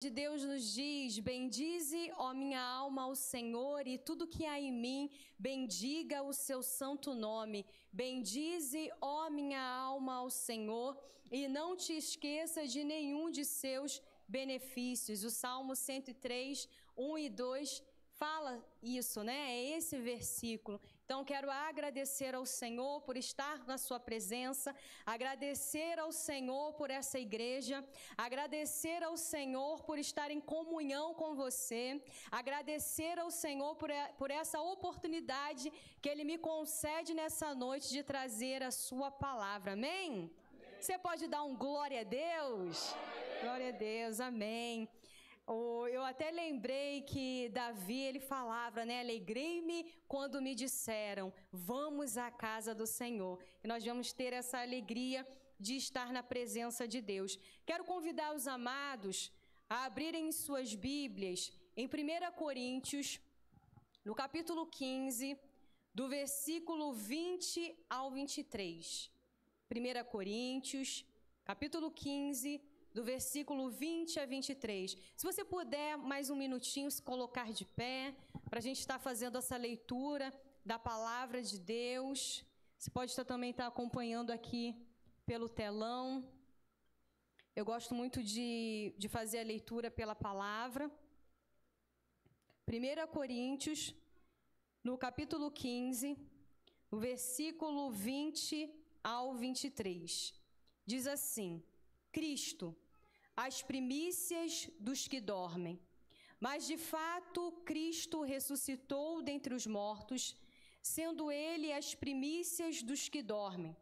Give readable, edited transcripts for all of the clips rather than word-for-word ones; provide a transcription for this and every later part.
De Deus nos diz: bendize, ó minha alma, ao Senhor, e tudo que há em mim, bendiga o seu santo nome. Bendize, ó minha alma, ao Senhor, e não te esqueça de nenhum de seus benefícios. O Salmo 103, 1 e 2 fala isso, né? É esse versículo. Então, quero agradecer ao Senhor por estar na sua presença, agradecer ao Senhor por essa igreja, agradecer ao Senhor por estar em comunhão com você, agradecer ao Senhor por essa oportunidade que Ele me concede nessa noite de trazer a sua palavra. Amém? Você pode dar um glória a Deus? Glória a Deus, amém. Eu até lembrei que Davi, ele falava, né? Alegrei-me quando me disseram, vamos à casa do Senhor. E nós vamos ter essa alegria de estar na presença de Deus. Quero convidar os amados a abrirem suas Bíblias em 1 Coríntios, no capítulo 15, do versículo 20 ao 23. 1 Coríntios, capítulo 15, do versículo 20 a 23. Se você puder, mais um minutinho, se colocar de pé, para a gente estar fazendo essa leitura da palavra de Deus. Você pode também estar acompanhando aqui pelo telão. Eu gosto muito de fazer a leitura pela palavra. 1 Coríntios, no capítulo 15, no versículo 20 ao 23. Diz assim: Cristo, as primícias dos que dormem. Mas, de fato, Cristo ressuscitou dentre os mortos, sendo Ele as primícias dos que dormem.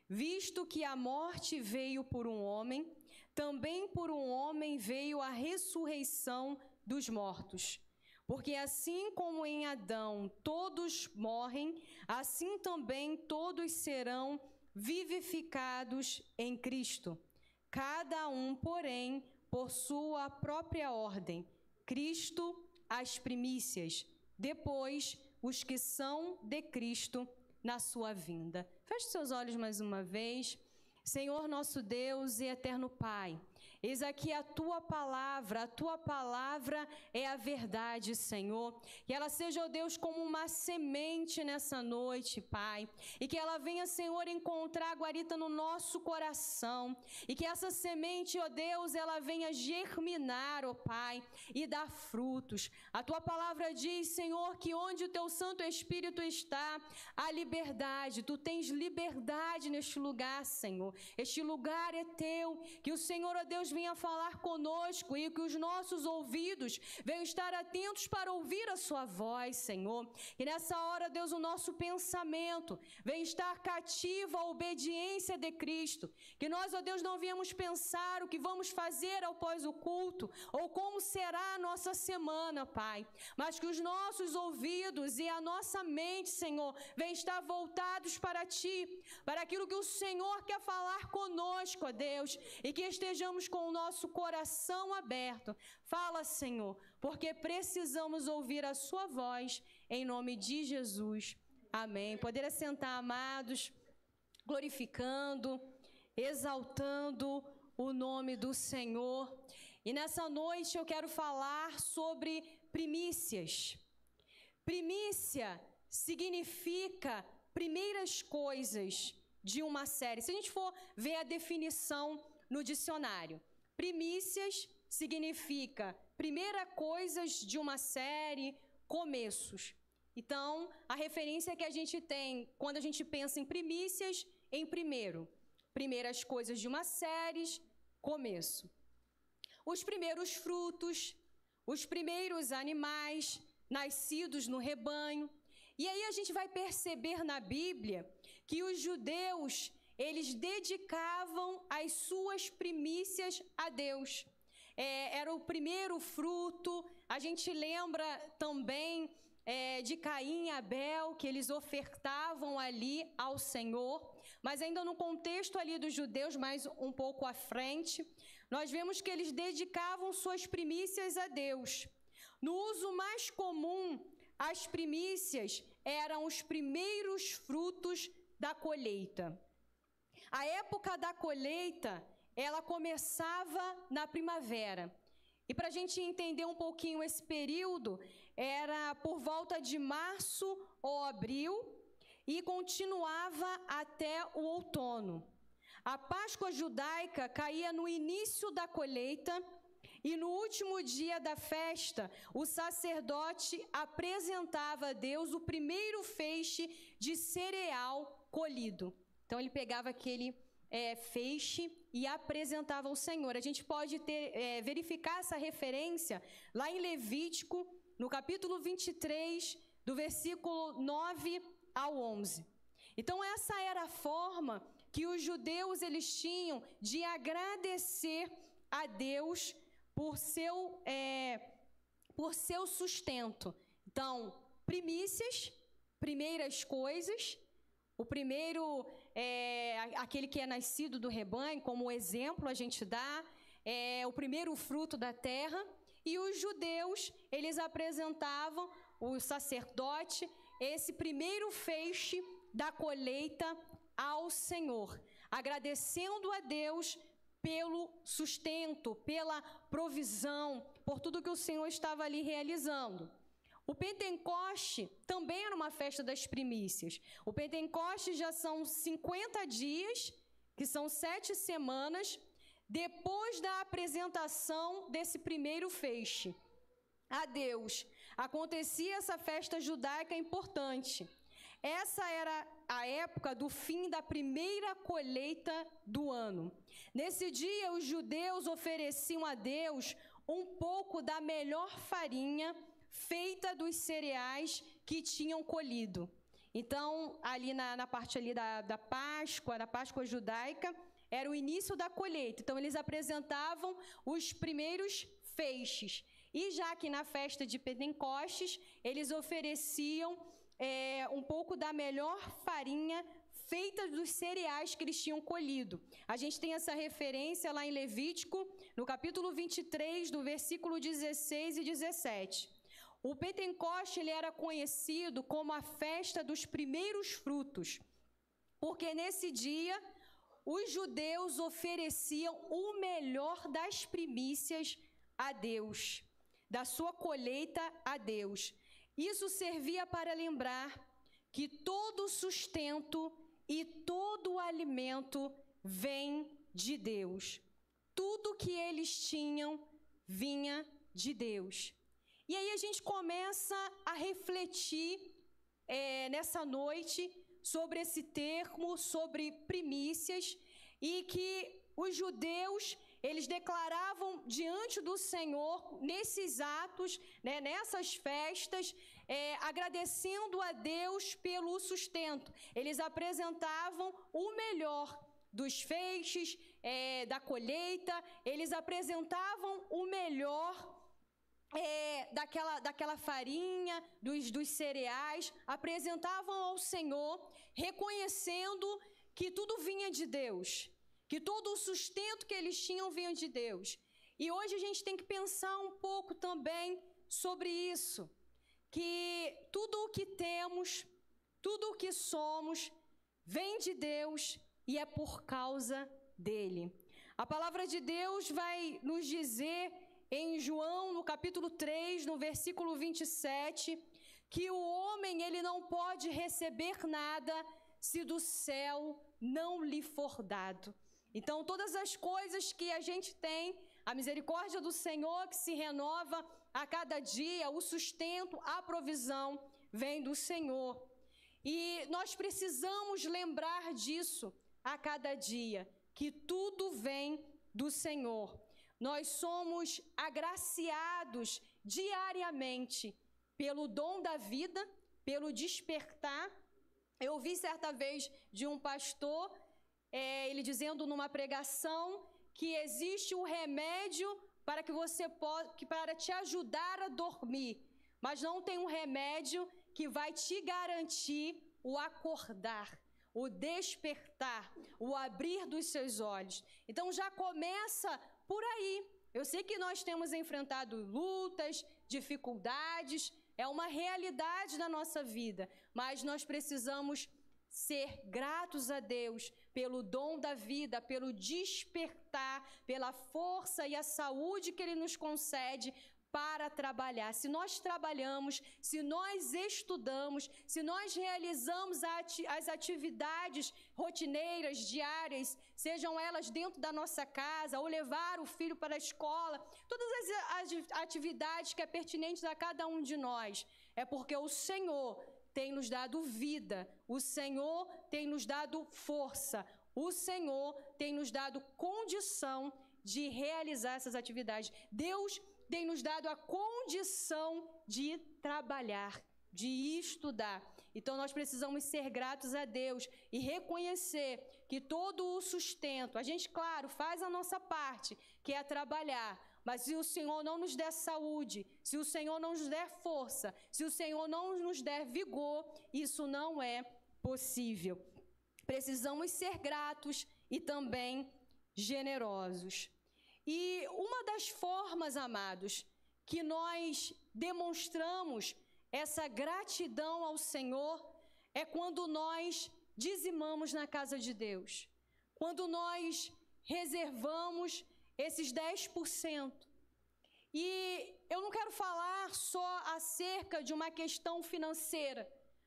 Visto que a morte veio por um homem, também por um homem veio a ressurreição dos mortos. Porque assim como em Adão todos morrem, assim também todos serão vivificados em Cristo. Cada um, porém, por sua própria ordem. Cristo, as primícias. Depois, os que são de Cristo na sua vinda. Feche seus olhos mais uma vez. Senhor nosso Deus e eterno Pai, eis aqui a Tua palavra é a verdade, Senhor. Que ela seja, ó Deus, como uma semente nessa noite, Pai. E que ela venha, Senhor, encontrar guarita no nosso coração. E que essa semente, ó Deus, ela venha germinar, ó Pai, e dar frutos. A Tua palavra diz, Senhor, que onde o Teu Santo Espírito está, há liberdade. Tu tens liberdade neste lugar, Senhor. Este lugar é Teu, que o Senhor, ó Deus, venha falar conosco e que os nossos ouvidos venham estar atentos para ouvir a Sua voz, Senhor. E nessa hora, Deus, o nosso pensamento venha estar cativo à obediência de Cristo. Que nós, ó Deus, não viemos pensar o que vamos fazer após o culto ou como será a nossa semana, Pai. Mas que os nossos ouvidos e a nossa mente, Senhor, venham estar voltados para Ti, para aquilo que o Senhor quer falar conosco, ó Deus, e que estejamos com o nosso coração aberto. Fala, Senhor, porque precisamos ouvir a Sua voz, em nome de Jesus. Amém. Poder assentar, amados, glorificando, exaltando o nome do Senhor. E nessa noite eu quero falar sobre primícias. Primícia significa primeiras coisas de uma série. Se a gente for ver a definição no dicionário, primícias significa primeira coisas de uma série, começos. Então, a referência que a gente tem quando a gente pensa em primícias, em primeiro, primeiras coisas de uma série, começo. Os primeiros frutos, os primeiros animais nascidos no rebanho. E aí a gente vai perceber na Bíblia que os judeus, eles dedicavam as suas primícias a Deus. Era o primeiro fruto. A gente lembra também de Caim e Abel, que eles ofertavam ali ao Senhor. Mas ainda no contexto ali dos judeus, mais um pouco à frente, nós vemos que eles dedicavam suas primícias a Deus. No uso mais comum, as primícias eram os primeiros frutos da colheita. A época da colheita, ela começava na primavera. E para a gente entender um pouquinho esse período, era por volta de março ou abril e continuava até o outono. A Páscoa judaica caía no início da colheita e no último dia da festa, o sacerdote apresentava a Deus o primeiro feixe de cereal colhido. Então, ele pegava aquele feixe e apresentava ao Senhor. A gente pode verificar essa referência lá em Levítico, no capítulo 23, do versículo 9 ao 11. Então, essa era a forma que os judeus eles tinham de agradecer a Deus por seu sustento. Então, primeiras coisas, o primeiro aquele que é nascido do rebanho, como exemplo a gente dá, o primeiro fruto da terra, e os judeus, eles apresentavam, o sacerdote, esse primeiro feixe da colheita ao Senhor, agradecendo a Deus pelo sustento, pela provisão, por tudo que o Senhor estava ali realizando. O Pentecoste também era uma festa das primícias. O Pentecoste já são 50 dias, que são 7 semanas, depois da apresentação desse primeiro feixe a Deus. Acontecia essa festa judaica importante. Essa era a época do fim da primeira colheita do ano. Nesse dia, os judeus ofereciam a Deus um pouco da melhor farinha feita dos cereais que tinham colhido. Então, ali na parte ali da Páscoa judaica, era o início da colheita. Então, eles apresentavam os primeiros feixes. E já que na festa de Pentecostes, eles ofereciam um pouco da melhor farinha feita dos cereais que eles tinham colhido. A gente tem essa referência lá em Levítico, no capítulo 23, do versículo 16 e 17. O Pentecoste ele era conhecido como a festa dos primeiros frutos, porque nesse dia os judeus ofereciam o melhor das primícias a Deus, da sua colheita a Deus. Isso servia para lembrar que todo sustento e todo alimento vem de Deus. Tudo que eles tinham vinha de Deus. E aí a gente começa a refletir nessa noite sobre esse termo, sobre primícias, e que os judeus, eles declaravam diante do Senhor, nesses atos, nessas festas, agradecendo a Deus pelo sustento. Eles apresentavam o melhor dos feixes, da colheita, eles apresentavam o melhor daquela farinha, dos cereais, apresentavam ao Senhor, reconhecendo que tudo vinha de Deus, que todo o sustento que eles tinham vinha de Deus. E hoje a gente tem que pensar um pouco também sobre isso, que tudo o que temos, tudo o que somos, vem de Deus e é por causa dele. A palavra de Deus vai nos dizer em João, no capítulo 3, no versículo 27, que o homem ele não pode receber nada se do céu não lhe for dado. Então, todas as coisas que a gente tem, a misericórdia do Senhor que se renova a cada dia, o sustento, a provisão, vem do Senhor. E nós precisamos lembrar disso a cada dia, que tudo vem do Senhor. Nós somos agraciados diariamente pelo dom da vida, pelo despertar. Eu ouvi certa vez de um pastor, ele dizendo numa pregação que existe o remédio para para te ajudar a dormir, mas não tem um remédio que vai te garantir o acordar, o despertar, o abrir dos seus olhos. Então já começa por aí. Eu sei que nós temos enfrentado lutas, dificuldades, é uma realidade da nossa vida, mas nós precisamos ser gratos a Deus pelo dom da vida, pelo despertar, pela força e a saúde que Ele nos concede para trabalhar. Se nós trabalhamos, se nós estudamos, se nós realizamos as atividades rotineiras, diárias, sejam elas dentro da nossa casa, ou levar o filho para a escola, todas as atividades que é pertinentes a cada um de nós, é porque o Senhor tem nos dado vida, o Senhor tem nos dado força, o Senhor tem nos dado condição de realizar essas atividades. Deus tem nos dado a condição de trabalhar, de estudar. Então, nós precisamos ser gratos a Deus e reconhecer que todo o sustento, a gente, claro, faz a nossa parte, que é trabalhar, mas se o Senhor não nos der saúde, se o Senhor não nos der força, se o Senhor não nos der vigor, isso não é possível. Precisamos ser gratos e também generosos. E uma das formas, amados, que nós demonstramos essa gratidão ao Senhor é quando nós dizimamos na casa de Deus, quando nós reservamos esses 10%. E eu não quero falar só acerca de uma questão financeira,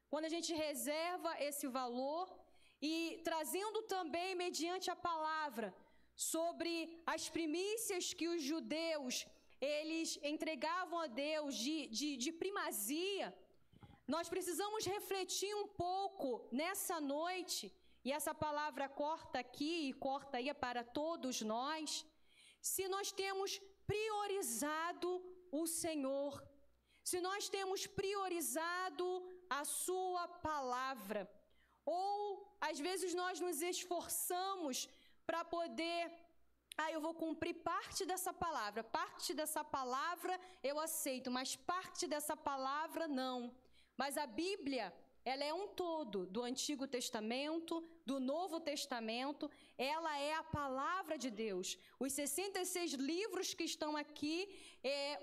quando a gente reserva esse valor e trazendo também, mediante a palavra, sobre as primícias que os judeus, eles entregavam a Deus de primazia, nós precisamos refletir um pouco nessa noite, e essa palavra corta aqui e corta aí para todos nós, se nós temos priorizado o Senhor, se nós temos priorizado a sua palavra, ou às vezes nós nos esforçamos para poder, eu vou cumprir parte dessa palavra eu aceito, mas parte dessa palavra não. Mas a Bíblia, ela é um todo, do Antigo Testamento, do Novo Testamento, ela é a palavra de Deus. Os 66 livros que estão aqui,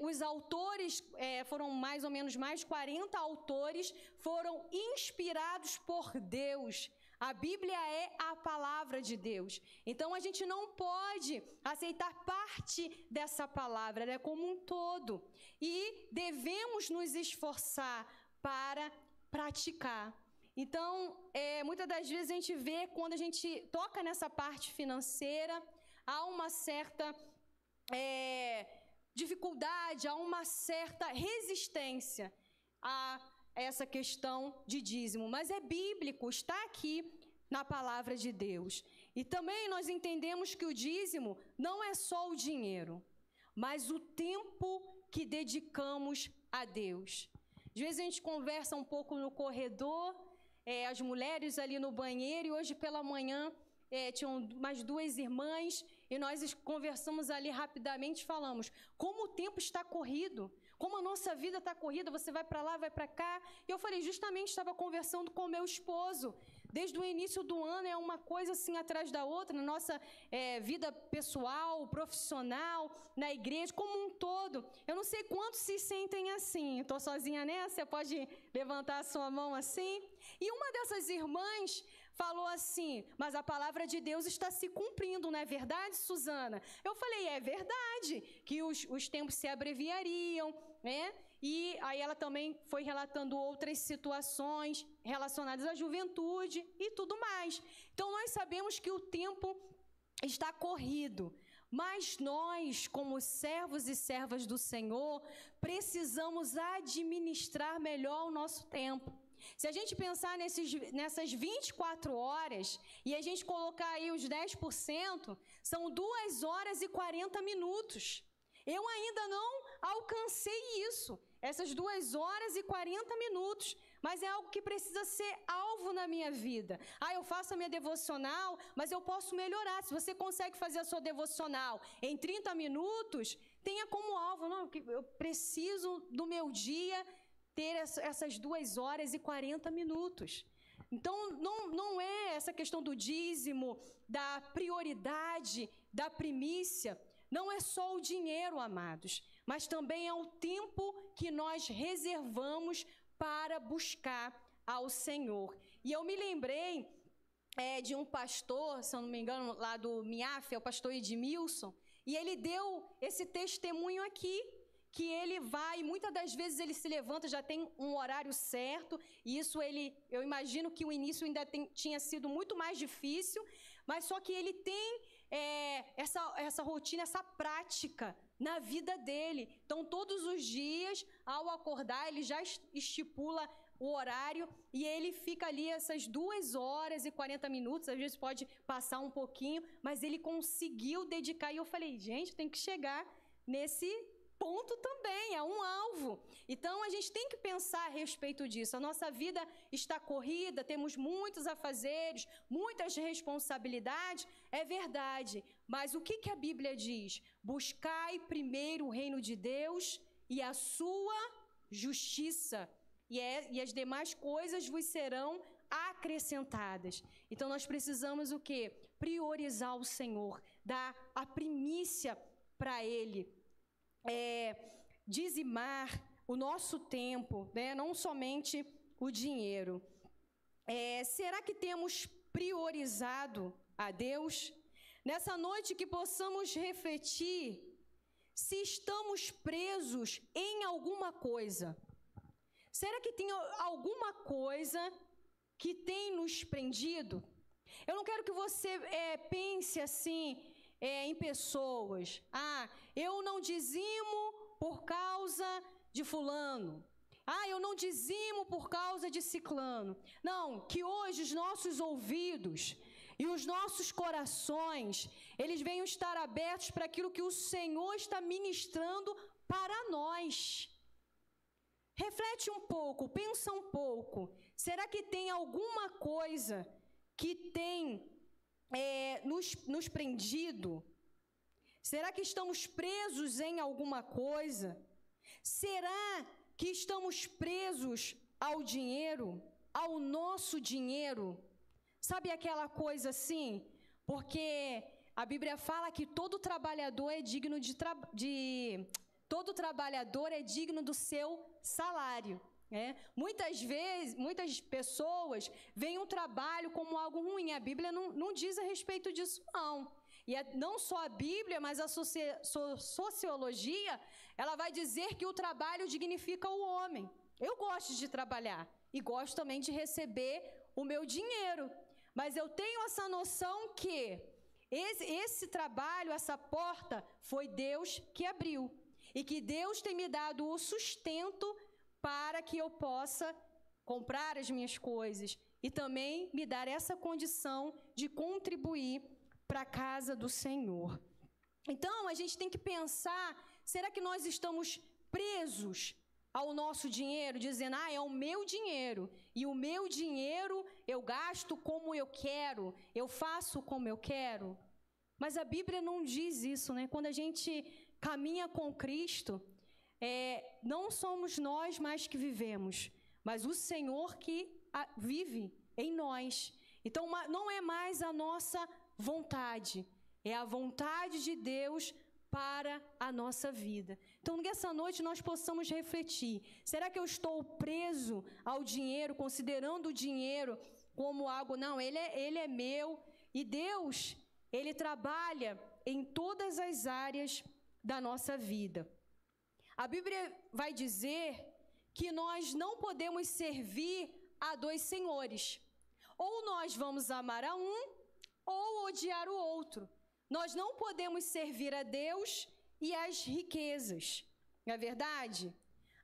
os autores, foram mais ou menos mais 40 autores, foram inspirados por Deus. A Bíblia é a palavra de Deus. Então, a gente não pode aceitar parte dessa palavra, ela é como um todo. E devemos nos esforçar para praticar. Então, muitas das vezes a gente vê, quando a gente toca nessa parte financeira, há uma certa dificuldade, há uma certa resistência a essa questão de dízimo, mas é bíblico, está aqui na palavra de Deus. E também nós entendemos que o dízimo não é só o dinheiro, mas o tempo que dedicamos a Deus. Às vezes a gente conversa um pouco no corredor, as mulheres ali no banheiro, e hoje pela manhã tinham mais 2 irmãs, e nós conversamos ali rapidamente, falamos como o tempo está corrido, como a nossa vida está corrida, você vai para lá, vai para cá. E eu falei, justamente estava conversando com meu esposo, desde o início do ano é uma coisa assim atrás da outra, na nossa vida pessoal, profissional, na igreja, como um todo. Eu não sei quantos se sentem assim. Estou sozinha nessa? Você pode levantar a sua mão assim? E uma dessas irmãs falou assim, mas a palavra de Deus está se cumprindo, não é verdade, Suzana? Eu falei, é verdade, que os tempos se abreviariam, né? E aí ela também foi relatando outras situações relacionadas à juventude e tudo mais. Então, nós sabemos que o tempo está corrido, mas nós, como servos e servas do Senhor, precisamos administrar melhor o nosso tempo. Se a gente pensar nessas 24 horas e a gente colocar aí os 10%, são 2 horas e 40 minutos. Eu ainda não alcancei isso, essas 2 horas e 40 minutos, mas é algo que precisa ser alvo na minha vida. Eu faço a minha devocional, mas eu posso melhorar. Se você consegue fazer a sua devocional em 30 minutos, tenha como alvo, não, eu preciso do meu dia ter essas 2 horas e 40 minutos. Então, não é essa questão do dízimo, da prioridade, da primícia, não é só o dinheiro, amados, mas também é o tempo que nós reservamos para buscar ao Senhor. E eu me lembrei de um pastor, se eu não me engano, lá do MIAF, é o pastor Edmilson, e ele deu esse testemunho aqui, que ele vai, muitas das vezes ele se levanta, já tem um horário certo, e isso eu imagino que o início ainda tinha sido muito mais difícil, mas só que ele tem essa rotina, essa prática na vida dele. Então, todos os dias, ao acordar, ele já estipula o horário e ele fica ali essas 2 horas e 40 minutos, às vezes pode passar um pouquinho, mas ele conseguiu dedicar. E eu falei, gente, tem que chegar nesse ponto também, é um alvo. Então, a gente tem que pensar a respeito disso. A nossa vida está corrida, temos muitos afazeres, muitas responsabilidades, é verdade. Mas o que a Bíblia diz? Buscai primeiro o reino de Deus e a sua justiça, e as demais coisas vos serão acrescentadas. Então, nós precisamos o quê? Priorizar o Senhor, dar a primícia para Ele. Dizimar o nosso tempo, né? Não somente o dinheiro. Será que temos priorizado a Deus? Nessa noite que possamos refletir se estamos presos em alguma coisa. Será que tem alguma coisa que tem nos prendido? Eu não quero que você pense assim em pessoas. Eu não dizimo por causa de fulano. Eu não dizimo por causa de ciclano. Não, que hoje os nossos ouvidos e os nossos corações, eles venham estar abertos para aquilo que o Senhor está ministrando para nós. Reflete um pouco, pensa um pouco. Será que tem alguma coisa que tem nos prendido? Será que estamos presos em alguma coisa? Será que estamos presos ao dinheiro, ao nosso dinheiro? Sabe aquela coisa assim? Porque a Bíblia fala que todo trabalhador é digno todo trabalhador é digno do seu salário. Muitas vezes, muitas pessoas veem o trabalho como algo ruim. A Bíblia não diz a respeito disso, não. E não só a Bíblia, mas a sociologia, ela vai dizer que o trabalho dignifica o homem. Eu gosto de trabalhar e gosto também de receber o meu dinheiro. Mas eu tenho essa noção que esse trabalho, essa porta, foi Deus que abriu. E que Deus tem me dado o sustento para que eu possa comprar as minhas coisas e também me dar essa condição de contribuir para a casa do Senhor. Então, a gente tem que pensar, será que nós estamos presos ao nosso dinheiro, dizendo, é o meu dinheiro, e o meu dinheiro eu gasto como eu quero, eu faço como eu quero? Mas a Bíblia não diz isso, né? Quando a gente caminha com Cristo, não somos nós mais que vivemos, mas o Senhor que vive em nós. Então, não é mais a nossa vontade, é a vontade de Deus para a nossa vida. Então, nessa noite nós possamos refletir, será que eu estou preso ao dinheiro, considerando o dinheiro como algo, não, ele é meu, e Deus, Ele trabalha em todas as áreas da nossa vida. A Bíblia vai dizer que nós não podemos servir a 2 senhores. Ou nós vamos amar a um, ou odiar o outro. Nós não podemos servir a Deus e às riquezas. Não é verdade?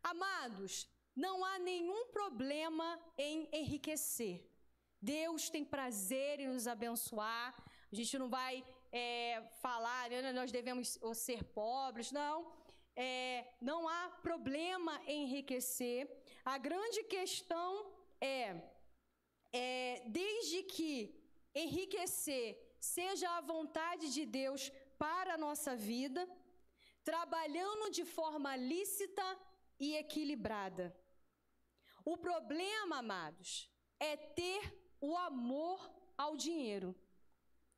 Amados, não há nenhum problema em enriquecer. Deus tem prazer em nos abençoar. A gente não vai falar, nós devemos ser pobres, não. Não há problema em enriquecer. A grande questão desde que enriquecer seja a vontade de Deus para a nossa vida, trabalhando de forma lícita e equilibrada. O problema, amados, é ter o amor ao dinheiro.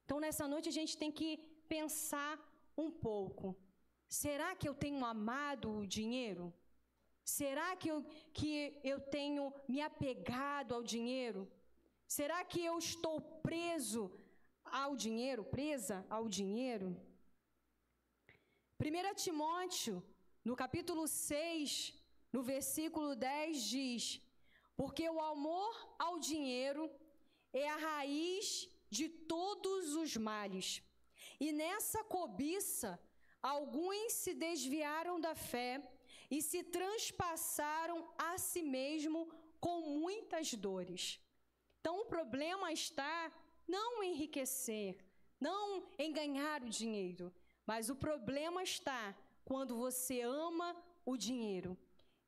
Então, nessa noite, a gente tem que pensar um pouco. Será que eu tenho amado o dinheiro? Será que eu tenho me apegado ao dinheiro? Será que eu estou preso ao dinheiro, presa ao dinheiro? 1 Timóteo, no capítulo 6, no versículo 10, diz: porque o amor ao dinheiro é a raiz de todos os males. E nessa cobiça, alguns se desviaram da fé e se transpassaram a si mesmo com muitas dores. Então, o problema está não em enriquecer, não em ganhar o dinheiro, mas o problema está quando você ama o dinheiro.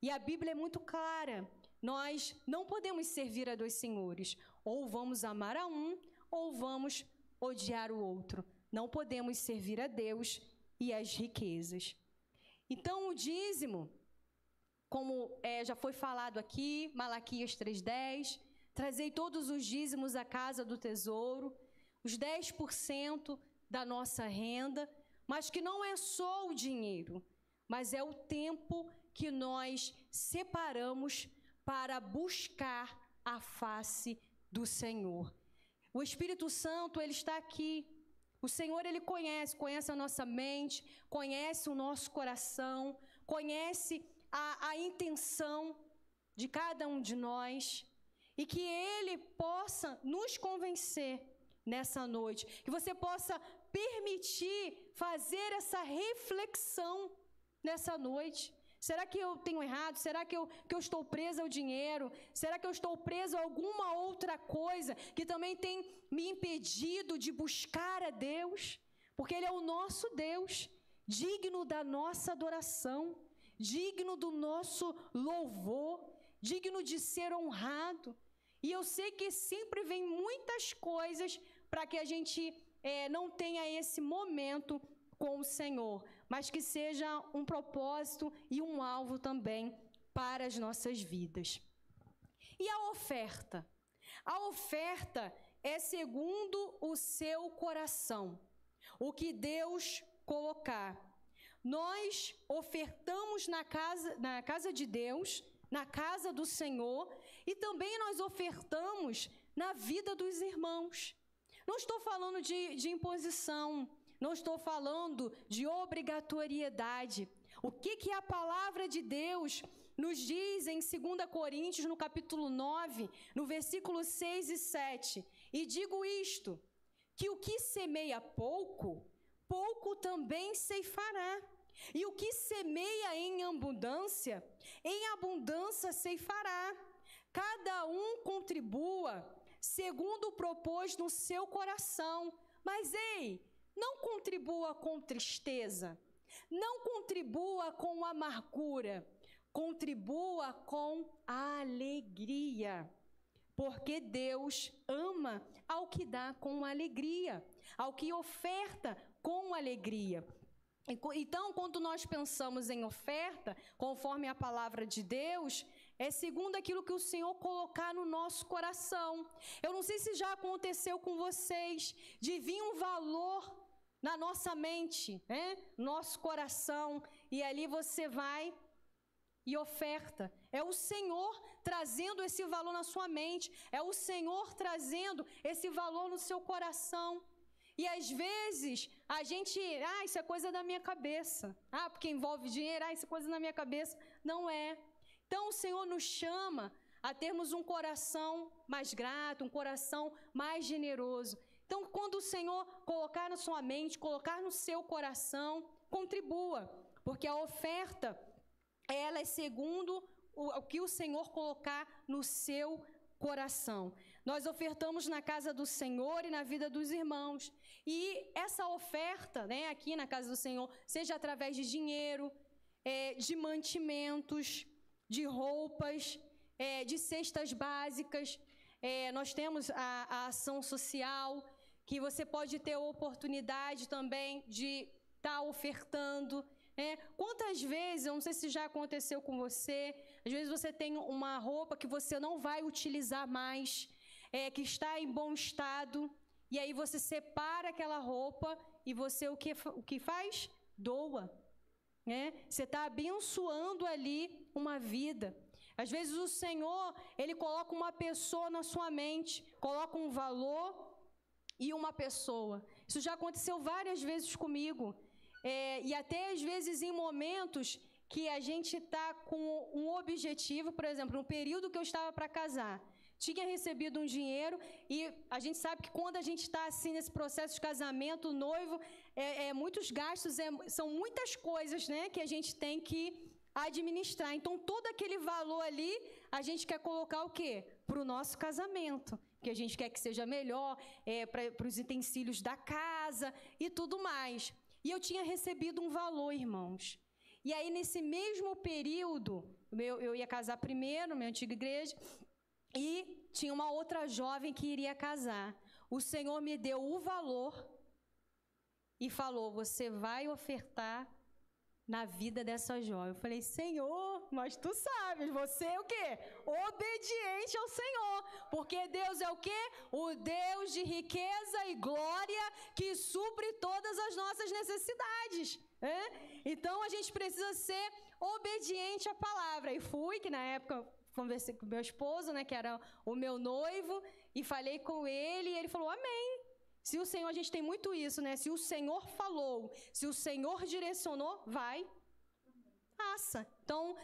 E a Bíblia é muito clara, nós não podemos servir a dois senhores, ou vamos amar a um, ou vamos odiar o outro. Não podemos servir a Deus e as riquezas. Então, o dízimo, como já foi falado aqui, Malaquias 3:10, trazei todos os dízimos à casa do tesouro, os 10% da nossa renda, mas que não é só o dinheiro, mas é o tempo que nós separamos para buscar a face do Senhor. O Espírito Santo, ele está aqui. O Senhor, ele conhece a nossa mente, conhece o nosso coração, conhece a intenção de cada um de nós, e que ele possa nos convencer nessa noite, que você possa permitir fazer essa reflexão nessa noite. Será que eu tenho errado? Será que eu estou presa ao dinheiro? Será que eu estou preso a alguma outra coisa que também tem me impedido de buscar a Deus? Porque Ele é o nosso Deus, digno da nossa adoração, digno do nosso louvor, digno de ser honrado. E eu sei que sempre vem muitas coisas para que a gente não tenha esse momento com o Senhor, mas que seja um propósito e um alvo também para as nossas vidas. E a oferta? A oferta é segundo o seu coração, o que Deus colocar. Nós ofertamos na casa de Deus, na casa do Senhor, e também nós ofertamos na vida dos irmãos. Não estou falando de imposição, não estou falando de obrigatoriedade. O que a palavra de Deus nos diz em 2 Coríntios, no capítulo 9, no versículo 6 e 7. E digo isto, que o que semeia pouco, pouco também ceifará. E o que semeia em abundância ceifará. Cada um contribua segundo propôs no seu coração. Mas ei, não contribua com tristeza, não contribua com amargura, contribua com alegria, porque Deus ama ao que dá com alegria, ao que oferta com alegria. Então, quando nós pensamos em oferta, conforme a palavra de Deus, é segundo aquilo que o Senhor colocar no nosso coração. Eu não sei se já aconteceu com vocês, de vir um valor na nossa mente, né? Nosso coração, e ali você vai e oferta. É o Senhor trazendo esse valor na sua mente, é o Senhor trazendo esse valor no seu coração. E às vezes a gente, isso é coisa da minha cabeça. Porque envolve dinheiro, isso é coisa da minha cabeça. Não é. Então o Senhor nos chama a termos um coração mais grato, um coração mais generoso. Então, quando o Senhor colocar na sua mente, colocar no seu coração, contribua, porque a oferta, ela é segundo o que o Senhor colocar no seu coração. Nós ofertamos na casa do Senhor e na vida dos irmãos. E essa oferta, aqui na casa do Senhor, seja através de dinheiro, de mantimentos, de roupas, de cestas básicas. Nós temos a ação social, que você pode ter a oportunidade também de estar ofertando. Quantas vezes, eu não sei se já aconteceu com você, às vezes você tem uma roupa que você não vai utilizar mais, que está em bom estado, e aí você separa aquela roupa e você o que faz? Doa. Você está abençoando ali uma vida. Às vezes o Senhor, Ele coloca uma pessoa na sua mente, coloca um valor e uma pessoa. Isso já aconteceu várias vezes comigo. E até às vezes em momentos que a gente está com um objetivo, por exemplo, no período que eu estava para casar, tinha recebido um dinheiro e a gente sabe que quando a gente está assim nesse processo de casamento, noivo, muitos gastos, são muitas coisas, né, que a gente tem que administrar. Então, todo aquele valor ali, a gente quer colocar o quê? Para o nosso casamento, que a gente quer que seja melhor, para os utensílios da casa e tudo mais. E eu tinha recebido um valor, irmãos. E aí, nesse mesmo período, eu ia casar primeiro, na minha antiga igreja, e tinha uma outra jovem que iria casar. O Senhor me deu o valor e falou, você vai ofertar na vida dessa jovem. Eu falei, Senhor, mas tu sabes, você é o quê? Obediente ao Senhor, porque Deus é o quê? O Deus de riqueza e glória que supre todas as nossas necessidades. Então, a gente precisa ser obediente à palavra. E fui, que na época conversei com meu esposo, né, que era o meu noivo, e falei com ele, e ele falou, amém. Se o Senhor, a gente tem muito isso, né? Se o Senhor falou, se o Senhor direcionou, vai, faça. Então,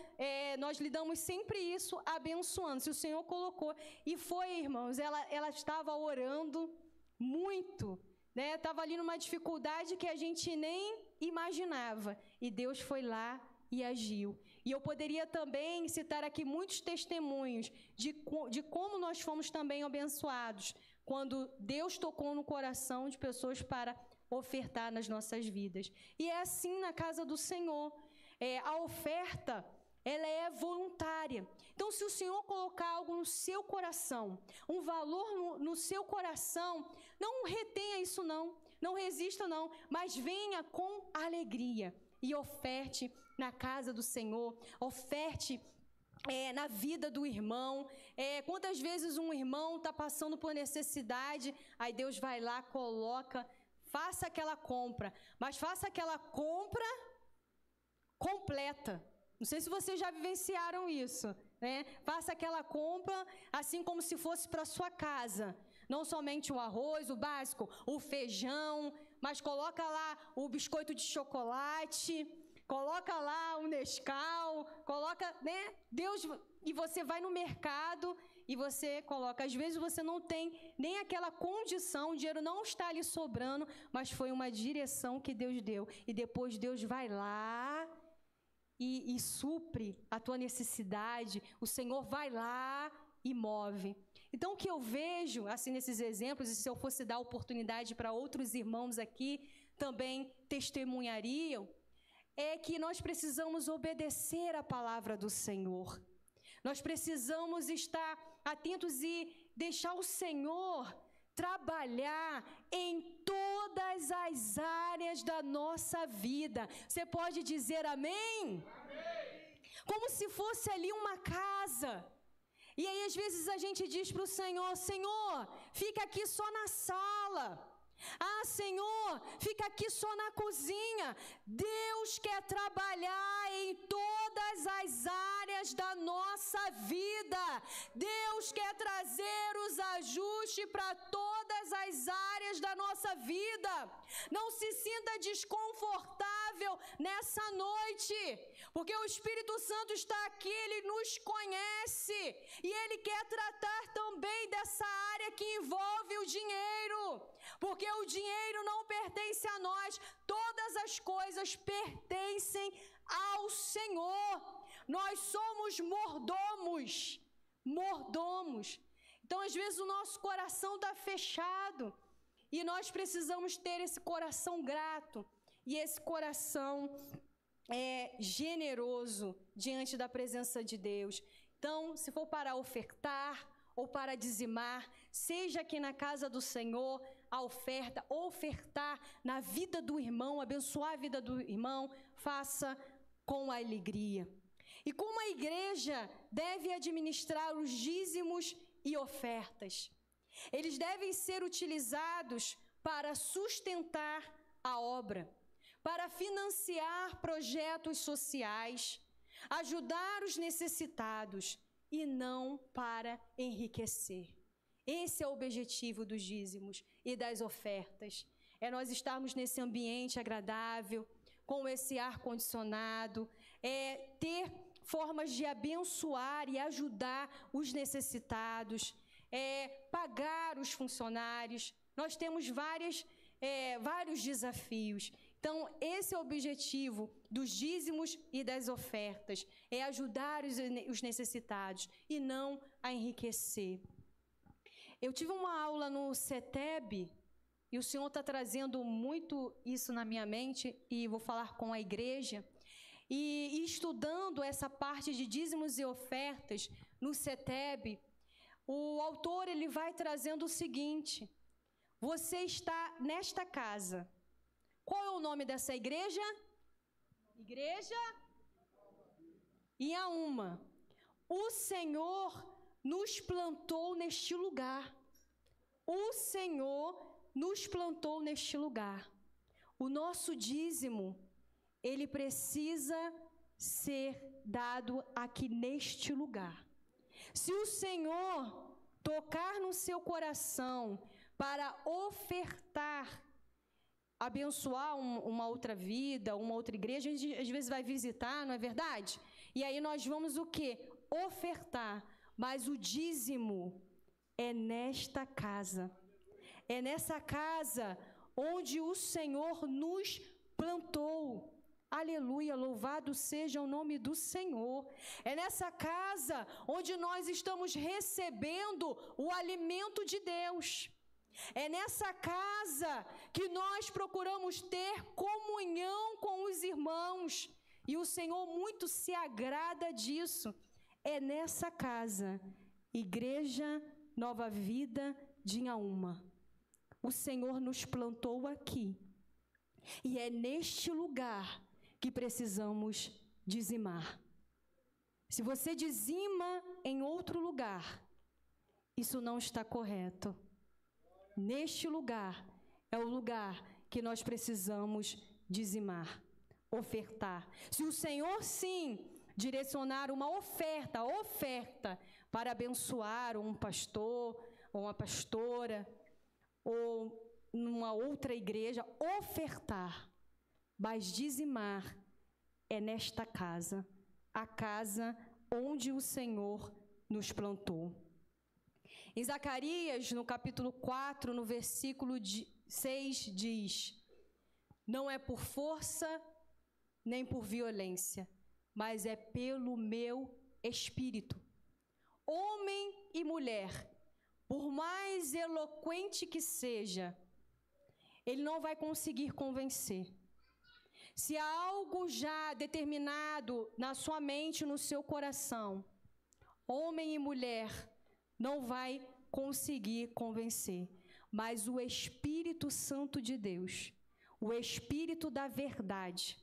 nós lidamos sempre isso abençoando. Se o Senhor colocou. E foi, irmãos, ela estava orando muito, né? Estava ali numa dificuldade que a gente nem imaginava. E Deus foi lá e agiu. E eu poderia também citar aqui muitos testemunhos de como nós fomos também abençoados, quando Deus tocou no coração de pessoas para ofertar nas nossas vidas. E é assim na casa do Senhor. A oferta, ela é voluntária. Então, se o Senhor colocar algo no seu coração, um valor no seu coração, não retenha isso não, não resista não, mas venha com alegria e oferte na casa do Senhor, oferte na vida do irmão. Quantas vezes um irmão está passando por necessidade, aí Deus vai lá, coloca, faça aquela compra, mas faça aquela compra completa. Não sei se vocês já vivenciaram isso, né? Faça aquela compra assim como se fosse para sua casa. Não somente o arroz, o básico, o feijão, mas coloca lá o biscoito de chocolate, coloca lá o Nescau, coloca, né? Deus, e você vai no mercado e você coloca. Às vezes você não tem nem aquela condição, o dinheiro não está ali sobrando, mas foi uma direção que Deus deu. E depois Deus vai lá e supre a tua necessidade. O Senhor vai lá e move. Então, o que eu vejo, assim, nesses exemplos, e se eu fosse dar oportunidade para outros irmãos aqui, também testemunhariam, é que nós precisamos obedecer a palavra do Senhor. Nós precisamos estar atentos e deixar o Senhor trabalhar em todas as áreas da nossa vida. Você pode dizer amém? Amém. Como se fosse ali uma casa. E aí, às vezes, a gente diz para o Senhor, Senhor, fica aqui só na sala. Ah, Senhor, fica aqui só na cozinha. Deus quer trabalhar em todas as áreas da nossa vida. Deus quer trazer os ajustes para todas as áreas da nossa vida. Não se sinta desconfortável nessa noite, porque o Espírito Santo está aqui, Ele nos conhece e Ele quer tratar também dessa área que envolve o dinheiro. Porque o dinheiro não pertence a nós, todas as coisas pertencem ao Senhor. Nós somos mordomos. Então, às vezes, o nosso coração está fechado e nós precisamos ter esse coração grato e esse coração generoso diante da presença de Deus. Então, se for para ofertar ou para dizimar, seja aqui na casa do Senhor, a oferta, ofertar na vida do irmão, abençoar a vida do irmão, faça com alegria. E como a igreja deve administrar os dízimos e ofertas? Eles devem ser utilizados para sustentar a obra, para financiar projetos sociais, ajudar os necessitados e não para enriquecer. Esse é o objetivo dos dízimos e das ofertas. É nós estarmos nesse ambiente agradável, com esse ar-condicionado, ter formas de abençoar e ajudar os necessitados, pagar os funcionários. Nós temos vários desafios. Então, esse é o objetivo dos dízimos e das ofertas, é ajudar os necessitados e não a enriquecer. Eu tive uma aula no CETEB, e o Senhor está trazendo muito isso na minha mente, e vou falar com a igreja, e estudando essa parte de dízimos e ofertas no CETEB, o autor ele vai trazendo o seguinte: você está nesta casa. Qual é o nome dessa igreja? Igreja Inhaúma. O Senhor nos plantou neste lugar. O Senhor nos plantou neste lugar. O nosso dízimo, ele precisa ser dado aqui neste lugar. Se o Senhor tocar no seu coração para ofertar, abençoar uma outra vida, uma outra igreja, a gente às vezes vai visitar, não é verdade? E aí nós vamos o quê? Ofertar. Mas o dízimo é nesta casa. É nessa casa onde o Senhor nos plantou. Aleluia, louvado seja o nome do Senhor. É nessa casa onde nós estamos recebendo o alimento de Deus. É nessa casa que nós procuramos ter comunhão com os irmãos. E o Senhor muito se agrada disso. É nessa casa, Igreja Nova Vida de Inhaúma. O Senhor nos plantou aqui. E é neste lugar que precisamos dizimar. Se você dizima em outro lugar, isso não está correto. Neste lugar é o lugar que nós precisamos dizimar, ofertar. Se o Senhor, sim, direcionar uma oferta para abençoar um pastor, ou uma pastora, ou numa outra igreja, ofertar, mas dizimar é nesta casa, a casa onde o Senhor nos plantou. Em Zacarias, no capítulo 4, no versículo 6, diz: não é por força nem por violência, mas é pelo meu espírito. Homem e mulher, por mais eloquente que seja, ele não vai conseguir convencer. Se há algo já determinado na sua mente, no seu coração, homem e mulher não vai conseguir convencer. Mas o Espírito Santo de Deus, o Espírito da verdade,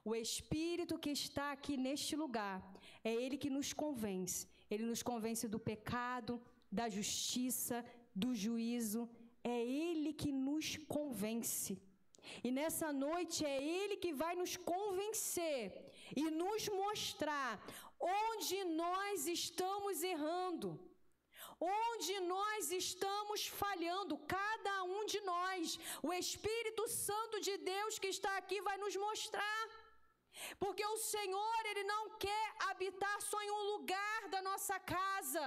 o Espírito que está aqui neste lugar, é Ele que nos convence. Ele nos convence do pecado, da justiça, do juízo. É Ele que nos convence. E nessa noite é Ele que vai nos convencer e nos mostrar onde nós estamos errando, onde nós estamos falhando, cada um de nós. O Espírito Santo de Deus que está aqui vai nos mostrar. Porque o Senhor, Ele não quer habitar só em um lugar da nossa casa.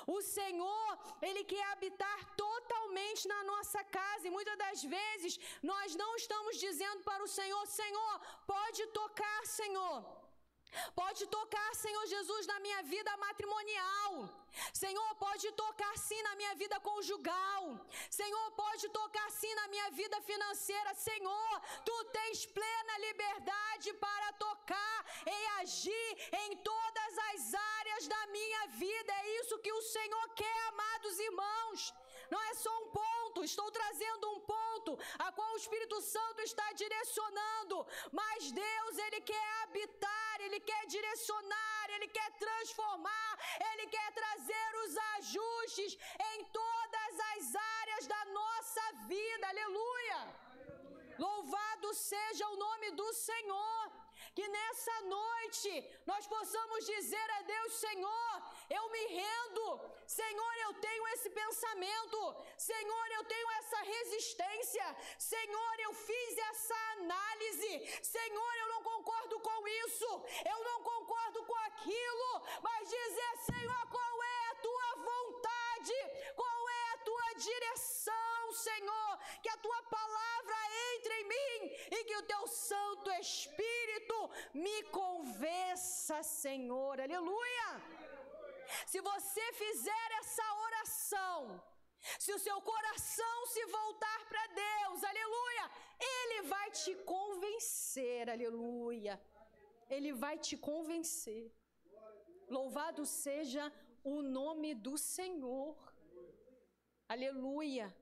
O Senhor, Ele quer habitar totalmente na nossa casa. E muitas das vezes, nós não estamos dizendo para o Senhor: Senhor, pode tocar, Senhor. Pode tocar, Senhor Jesus, na minha vida matrimonial. Senhor, pode tocar sim na minha vida conjugal. Senhor, pode tocar sim na minha vida financeira. Senhor, Tu tens plena liberdade para tocar e agir em todas as áreas da minha vida. É isso que o Senhor quer, amados irmãos. Não é só um ponto, estou trazendo um ponto a qual o Espírito Santo está direcionando, mas Deus, Ele quer habitar, Ele quer direcionar, Ele quer transformar, Ele quer trazer os ajustes em todas as áreas da nossa vida. Aleluia! Louvado seja o nome do Senhor. Que nessa noite nós possamos dizer a Deus: Senhor, eu me rendo. Senhor, eu tenho esse pensamento. Senhor, eu tenho essa resistência. Senhor, eu fiz essa análise. Senhor, eu não concordo com isso. Eu não concordo com aquilo. Mas dizer: Senhor, qual é a tua vontade? Qual é a tua direção, Senhor? Que a tua palavra entre em mim e que o teu Santo Espírito me convença, Senhor. Aleluia! Se você fizer essa oração, se o seu coração se voltar para Deus, aleluia, Ele vai te convencer, aleluia. Ele vai te convencer. Louvado seja o nome do Senhor. Aleluia.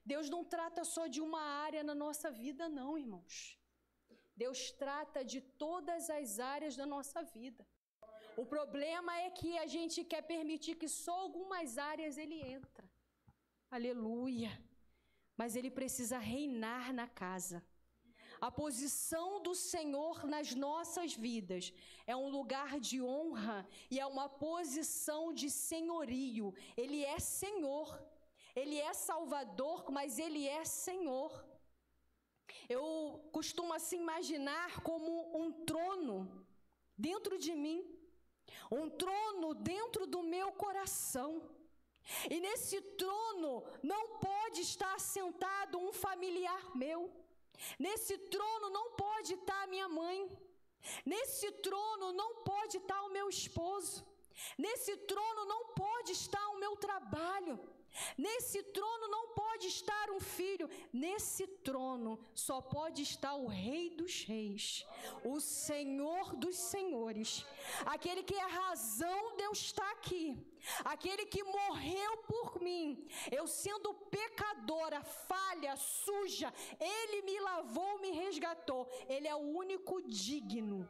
Deus não trata só de uma área na nossa vida, não, irmãos. Deus trata de todas as áreas da nossa vida. O problema é que a gente quer permitir que só algumas áreas Ele entra. Aleluia. Mas Ele precisa reinar na casa. A posição do Senhor nas nossas vidas é um lugar de honra e é uma posição de senhorio. Ele é Senhor. Ele é Salvador, mas Ele é Senhor. Eu costumo assim imaginar como um trono dentro de mim, um trono dentro do meu coração. E nesse trono não pode estar sentado um familiar meu. Nesse trono não pode estar a minha mãe. Nesse trono não pode estar o meu esposo. Nesse trono não pode estar o meu trabalho. Nesse trono não pode estar um filho. Nesse trono só pode estar o Rei dos Reis, o Senhor dos Senhores, aquele que é a razão de eu estar aqui, aquele que morreu por mim. Eu sendo pecadora, falha, suja, Ele me lavou, me resgatou. Ele é o único digno,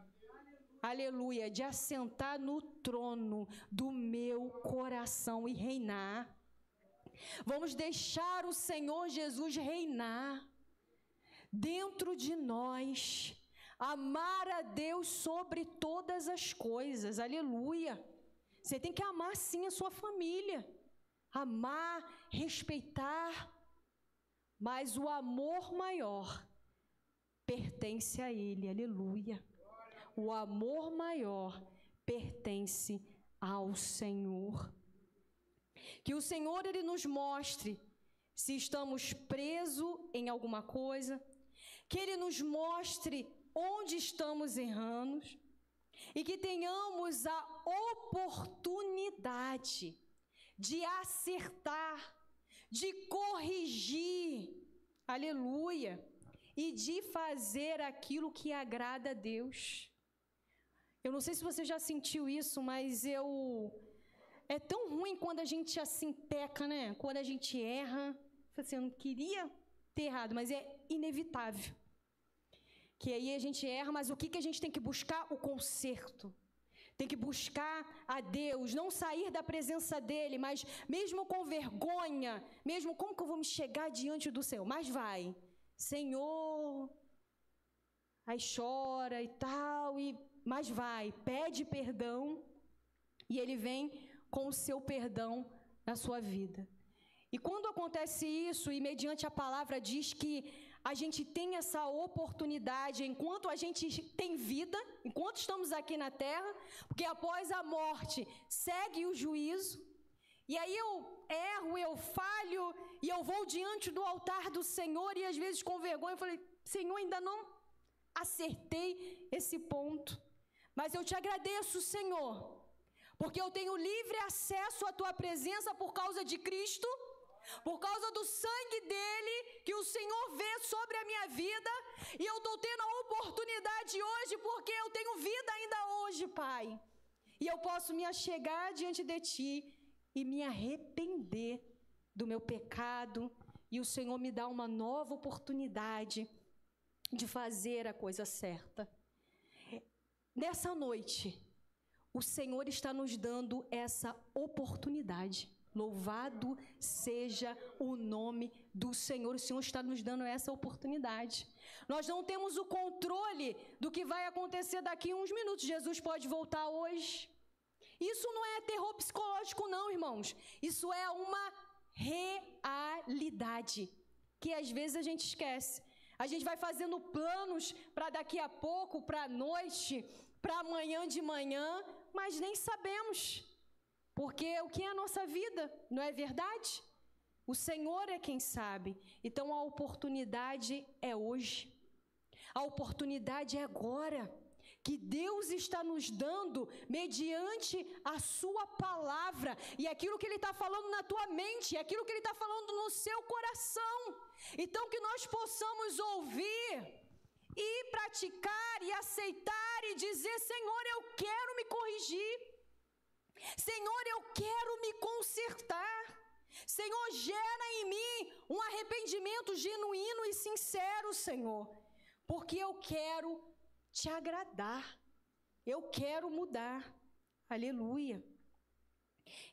aleluia, de assentar no trono do meu coração e reinar. Vamos deixar o Senhor Jesus reinar dentro de nós, amar a Deus sobre todas as coisas, aleluia. Você tem que amar sim a sua família, amar, respeitar, mas o amor maior pertence a Ele, aleluia. O amor maior pertence ao Senhor. Que o Senhor, Ele nos mostre se estamos presos em alguma coisa, que Ele nos mostre onde estamos errando e que tenhamos a oportunidade de acertar, de corrigir, aleluia, e de fazer aquilo que agrada a Deus. Eu não sei se você já sentiu isso, mas é tão ruim quando a gente assim peca, né? Quando a gente erra. Assim, eu não queria ter errado, mas é inevitável. Que aí a gente erra, mas o que a gente tem que buscar? O conserto. Tem que buscar a Deus, não sair da presença dEle, mas mesmo com vergonha, mesmo como que eu vou me chegar diante do Senhor? Mas vai, Senhor, aí chora e tal, mas vai, pede perdão e Ele vem com o seu perdão na sua vida. E quando acontece isso, e mediante a palavra diz que a gente tem essa oportunidade, enquanto a gente tem vida, enquanto estamos aqui na terra, porque após a morte segue o juízo, e aí eu erro, eu falho, e eu vou diante do altar do Senhor, e às vezes com vergonha eu falei: Senhor, ainda não acertei esse ponto, mas eu te agradeço, Senhor, porque eu tenho livre acesso à tua presença por causa de Cristo, por causa do sangue dele que o Senhor vê sobre a minha vida, e eu estou tendo a oportunidade hoje porque eu tenho vida ainda hoje, Pai, e eu posso me achegar diante de ti e me arrepender do meu pecado, e o Senhor me dá uma nova oportunidade de fazer a coisa certa. Nessa noite, o Senhor está nos dando essa oportunidade. Louvado seja o nome do Senhor. O Senhor está nos dando essa oportunidade. Nós não temos o controle do que vai acontecer daqui a uns minutos. Jesus pode voltar hoje. Isso não é terror psicológico, não, irmãos. Isso é uma realidade que às vezes a gente esquece. A gente vai fazendo planos para daqui a pouco, para a noite, para amanhã de manhã, mas nem sabemos. Porque o que é a nossa vida, não é verdade? O Senhor é quem sabe. Então a oportunidade é hoje. A oportunidade é agora. Que Deus está nos dando mediante a sua palavra. E aquilo que Ele está falando na tua mente, aquilo que Ele está falando no seu coração. Então que nós possamos ouvir e praticar e aceitar e dizer: Senhor, eu quero me corrigir. Senhor, eu quero me consertar. Senhor, gera em mim um arrependimento genuíno e sincero, Senhor, porque eu quero te agradar, eu quero mudar. Aleluia.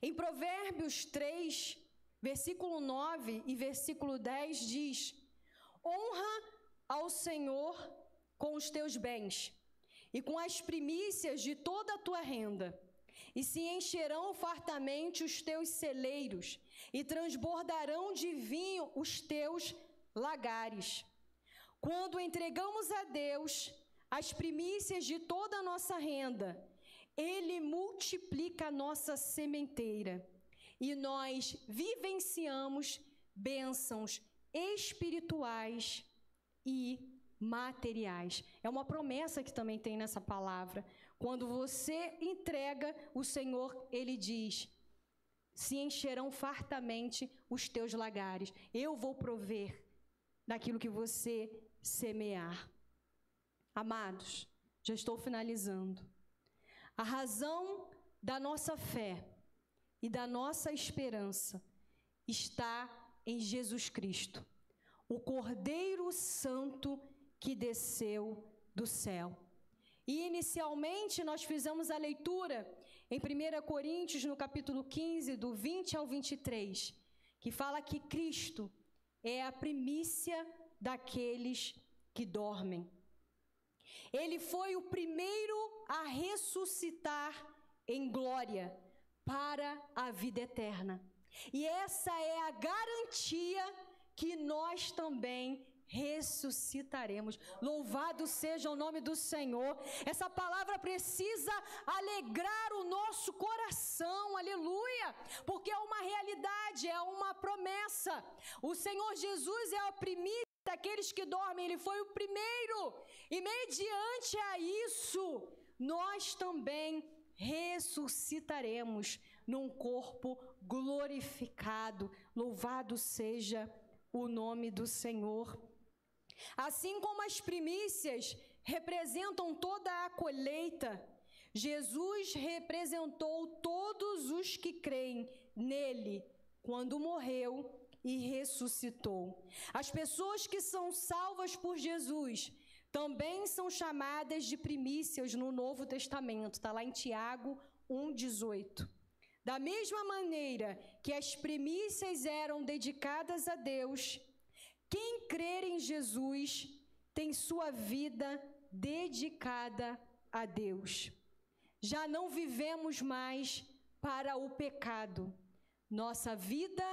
Em Provérbios 3, versículo 9 e versículo 10 diz: honra ao Senhor com os teus bens e com as primícias de toda a tua renda, e se encherão fartamente os teus celeiros, e transbordarão de vinho os teus lagares. Quando entregamos a Deus as primícias de toda a nossa renda, Ele multiplica a nossa sementeira, e nós vivenciamos bênçãos espirituais e materiais. É uma promessa que também tem nessa palavra. Quando você entrega, o Senhor, Ele diz: se encherão fartamente os teus lagares. Eu vou prover daquilo que você semear. Amados, já estou finalizando. A razão da nossa fé e da nossa esperança está em Jesus Cristo, o Cordeiro Santo que desceu do céu. E inicialmente nós fizemos a leitura em 1 Coríntios, no capítulo 15, do 20 ao 23, que fala que Cristo é a primícia daqueles que dormem. Ele foi o primeiro a ressuscitar em glória para a vida eterna. E essa é a garantia que nós também ressuscitaremos. Louvado seja o nome do Senhor. Essa palavra precisa alegrar o nosso coração, aleluia, porque é uma realidade, é uma promessa. O Senhor Jesus é a primícia daqueles que dormem, Ele foi o primeiro, e mediante a isso, nós também ressuscitaremos num corpo glorificado. Louvado seja o nome do Senhor. Assim como as primícias representam toda a colheita, Jesus representou todos os que creem nele quando morreu e ressuscitou. As pessoas que são salvas por Jesus também são chamadas de primícias no Novo Testamento. Está lá em Tiago 1,18. Da mesma maneira que as primícias eram dedicadas a Deus, quem crer em Jesus tem sua vida dedicada a Deus. Já não vivemos mais para o pecado. Nossa vida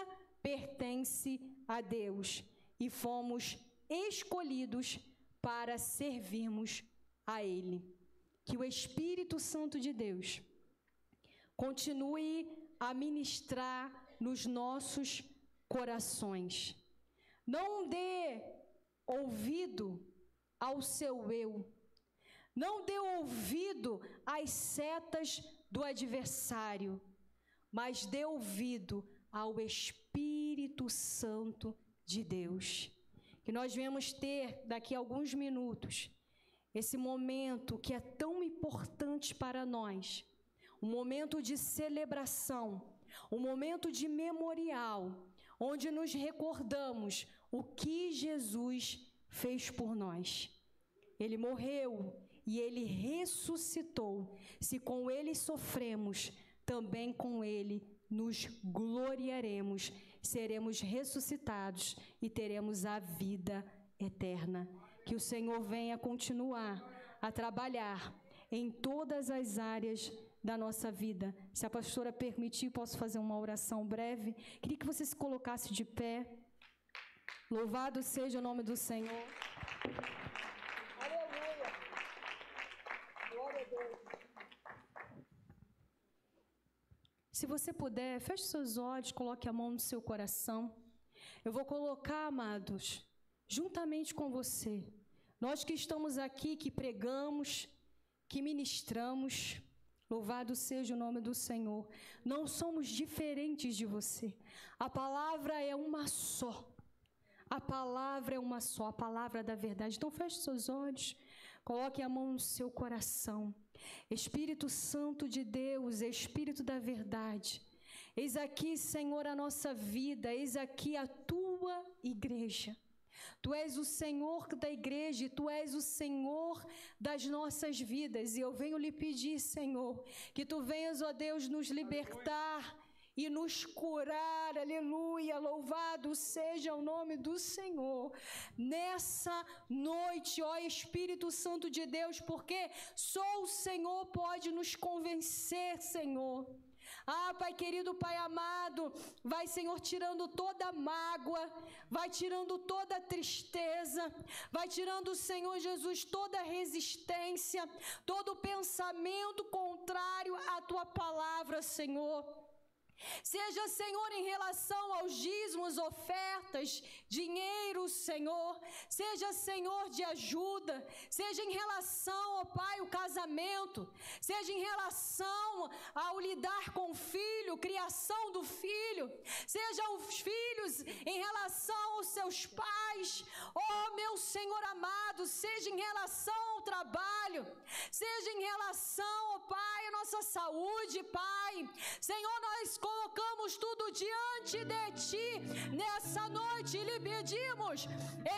pertence a Deus e fomos escolhidos para servirmos a Ele. Que o Espírito Santo de Deus continue a ministrar nos nossos corações. Não dê ouvido ao seu eu. Não dê ouvido às setas do adversário, mas dê ouvido ao Espírito Santo de Deus. Que nós venhamos ter daqui a alguns minutos esse momento que é tão importante para nós, um momento de celebração, um momento de memorial, onde nos recordamos o que Jesus fez por nós. Ele morreu e Ele ressuscitou. Se com Ele sofremos, também com Ele nos gloriaremos, seremos ressuscitados e teremos a vida eterna. Que o Senhor venha continuar a trabalhar em todas as áreas da nossa vida. Se a pastora permitir, posso fazer uma oração breve? Queria que você se colocasse de pé. Louvado seja o nome do Senhor. Aleluia. Glória a Deus. Se você puder, feche seus olhos, coloque a mão no seu coração. Eu vou colocar, amados, juntamente com você, nós que estamos aqui, que pregamos, que ministramos, louvado seja o nome do Senhor. Não somos diferentes de você. A palavra é uma só. A palavra é uma só, a palavra da verdade. Então feche seus olhos, coloque a mão no seu coração. Espírito Santo de Deus, Espírito da verdade, eis aqui, Senhor, a nossa vida, eis aqui a tua igreja. Tu és o Senhor da igreja, Tu és o Senhor das nossas vidas. E eu venho lhe pedir, Senhor, que Tu venhas, ó Deus, nos libertar e nos curar. Aleluia, louvado seja o nome do Senhor. Nessa noite, ó Espírito Santo de Deus, porque só o Senhor pode nos convencer, Senhor. Pai querido, Pai amado, vai, Senhor, tirando toda mágoa, vai tirando toda tristeza, vai tirando, Senhor Jesus, toda resistência, todo pensamento contrário à Tua palavra, Senhor. Seja, Senhor, em relação aos dízimos, ofertas, dinheiro, Senhor, seja, Senhor, de ajuda, seja em relação, ó Pai, o casamento, seja em relação ao lidar com o filho, criação do filho, seja os filhos em relação aos seus pais, ó meu Senhor amado, seja em relação ao trabalho, seja em relação, ó Pai, à nossa saúde, Pai. Senhor, nós colocamos tudo diante de Ti nessa noite e lhe pedimos,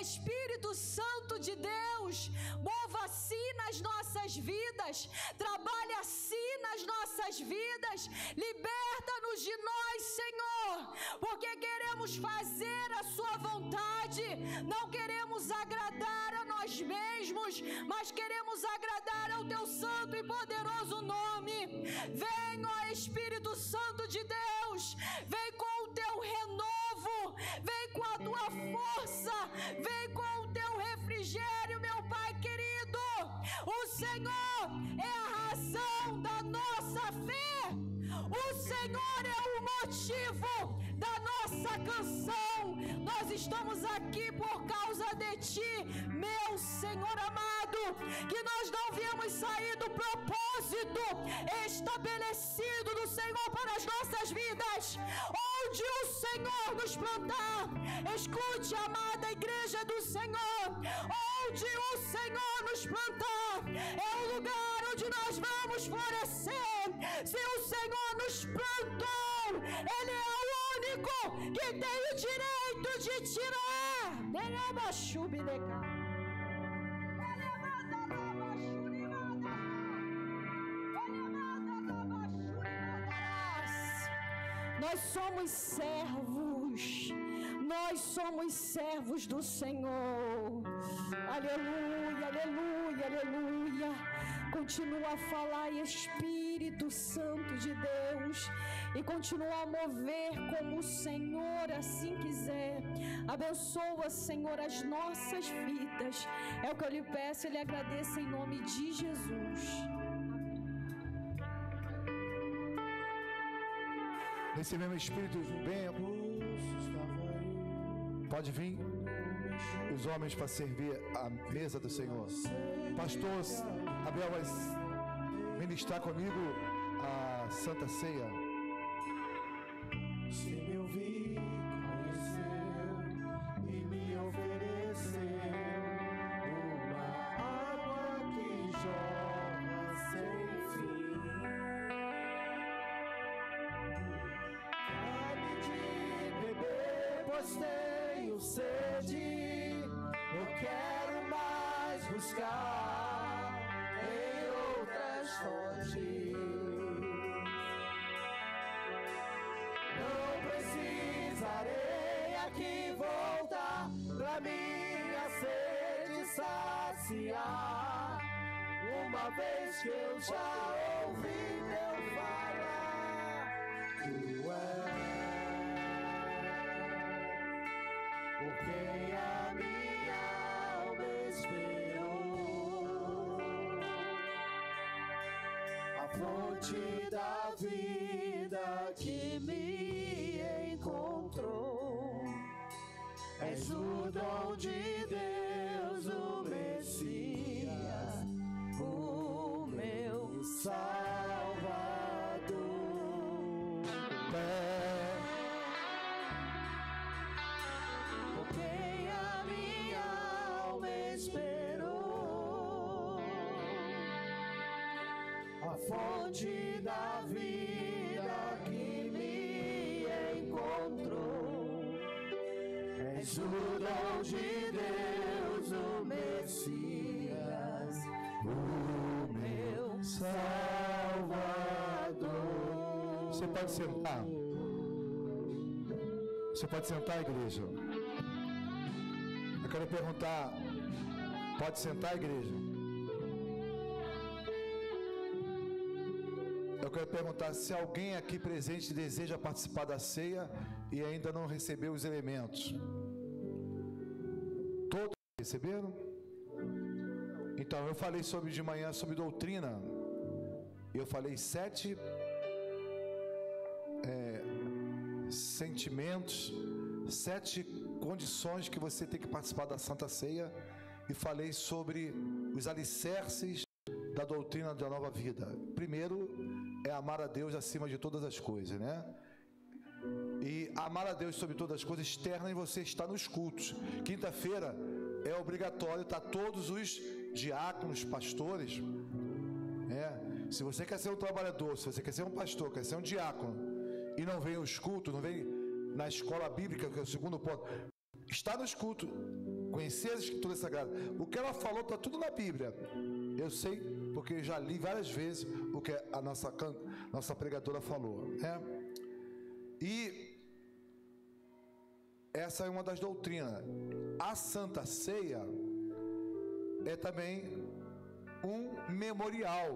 Espírito Santo de Deus, mova assim nas nossas vidas, trabalha assim nas nossas vidas, liberta-nos de nós, Senhor, porque queremos fazer a Sua vontade, não queremos agradar a nós mesmos, mas queremos agradar ao Teu santo e poderoso nome. Vem, ó Espírito Santo de Deus, vem com o Teu renovo, vem com a Tua força, vem com o Teu refrigério, meu Pai querido. O Senhor é a razão da nossa fé, o Senhor é o motivo da nossa canção. Nós estamos aqui por causa de Ti, meu Senhor amado, que nós não viemos sair do propósito estabelecido do Senhor para as nossas vidas. Onde o Senhor nos plantar, escute, amada igreja do Senhor, onde o Senhor nos plantar, é o lugar onde nós vamos florescer. Se o Senhor nos plantou, Ele é o único que tem o direito de tirar. Nós somos servos do Senhor. Aleluia, aleluia, aleluia. Continua a falar, Espírito Santo de Deus, e continua a mover como o Senhor assim quiser. Abençoa, Senhor, as nossas vidas. É o que eu lhe peço e lhe agradeço em nome de Jesus. Nesse mesmo Espírito, venha. Pode vir os homens para servir a mesa do Senhor. Pastor Abel vai ministrar comigo a Santa Ceia. Se me ouvir, conheceu e me ofereceu uma água que jorra sem fim. Dá-me de beber, pois tenho sede. Eu quero mais buscar em outras fontes. saciar, uma vez que eu já ouvi teu falar. Tu és por quem a minha alma esperou, a fonte da vida que me encontrou. És o dom de Deus, o Messias, o meu Salvador. Por quem a minha alma esperou, a fonte da vida que me encontrou. És o dom de Deus, o Messias, o meu Salvador. Você pode sentar. Você pode sentar, igreja. Eu quero perguntar, pode sentar, igreja? Eu quero perguntar se alguém aqui presente deseja participar da ceia e ainda não recebeu os elementos. Todos receberam? Então, eu falei de manhã sobre doutrina. Eu falei 7 sentimentos, 7 condições que você tem que participar da Santa Ceia. E falei sobre os alicerces da doutrina da nova vida. Primeiro é amar a Deus acima de todas as coisas, né? E amar a Deus sobre todas as coisas externa em você está nos cultos. Quinta-feira é obrigatório estar todos os diáconos, pastores, né? Se você quer ser um trabalhador, se você quer ser um pastor, quer ser um diácono e não vem aos cultos, não vem na escola bíblica, que é o segundo ponto, está nos cultos, conhecer as escrituras sagradas. O que ela falou está tudo na Bíblia. Eu sei porque já li várias vezes o que a nossa pregadora falou, né? E essa é uma das doutrinas. A Santa Ceia é também um memorial,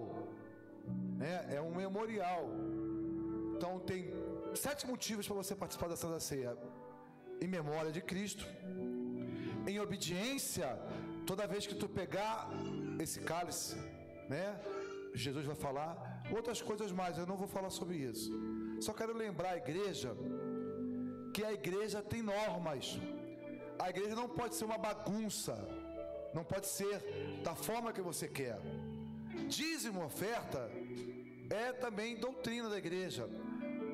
né? É um memorial. Então tem 7 motivos para você participar da Santa Ceia: em memória de Cristo, em obediência, toda vez que tu pegar esse cálice, né? Jesus vai falar outras coisas mais, eu não vou falar sobre isso. Só quero lembrar a igreja que a igreja tem normas. A igreja não pode ser uma bagunça, não pode ser da forma que você quer. Dízimo, oferta é também doutrina da igreja,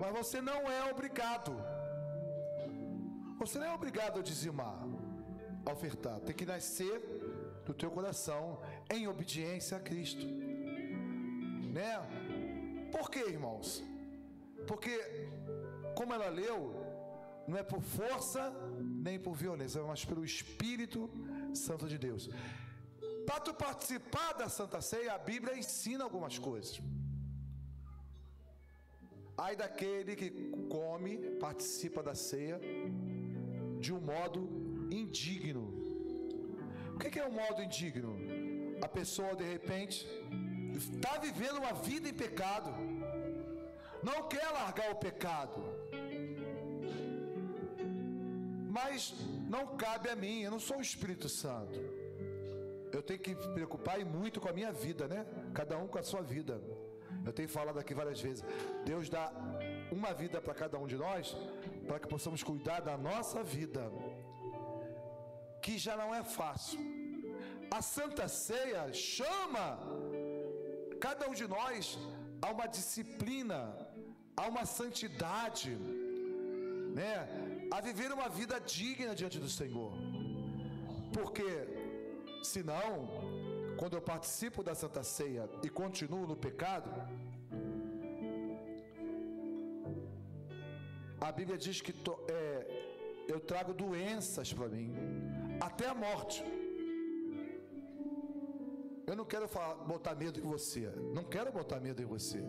mas você não é obrigado. Você não é obrigado a dizimar, a ofertar. Tem que nascer do teu coração em obediência a Cristo, né? Por quê, irmãos? Porque, como ela leu, não é por força nem por violência, mas pelo Espírito Santo de Deus. Para tu participar da Santa Ceia, a Bíblia ensina algumas coisas. Ai daquele que come, participa da ceia de um modo indigno. O que é um modo indigno? A pessoa de repente está vivendo uma vida em pecado, não quer largar o pecado, mas não cabe a mim, eu não sou o Espírito Santo. Eu tenho que me preocupar muito com a minha vida, né? Cada um com a sua vida. Eu tenho falado aqui várias vezes, Deus dá uma vida para cada um de nós, para que possamos cuidar da nossa vida, que já não é fácil. A Santa Ceia chama cada um de nós a uma disciplina, a uma santidade, né? A viver uma vida digna diante do Senhor. Porque senão, quando eu participo da Santa Ceia e continuo no pecado, a Bíblia diz que eu trago doenças para mim, até a morte. Eu não quero botar medo em você, não quero botar medo em você,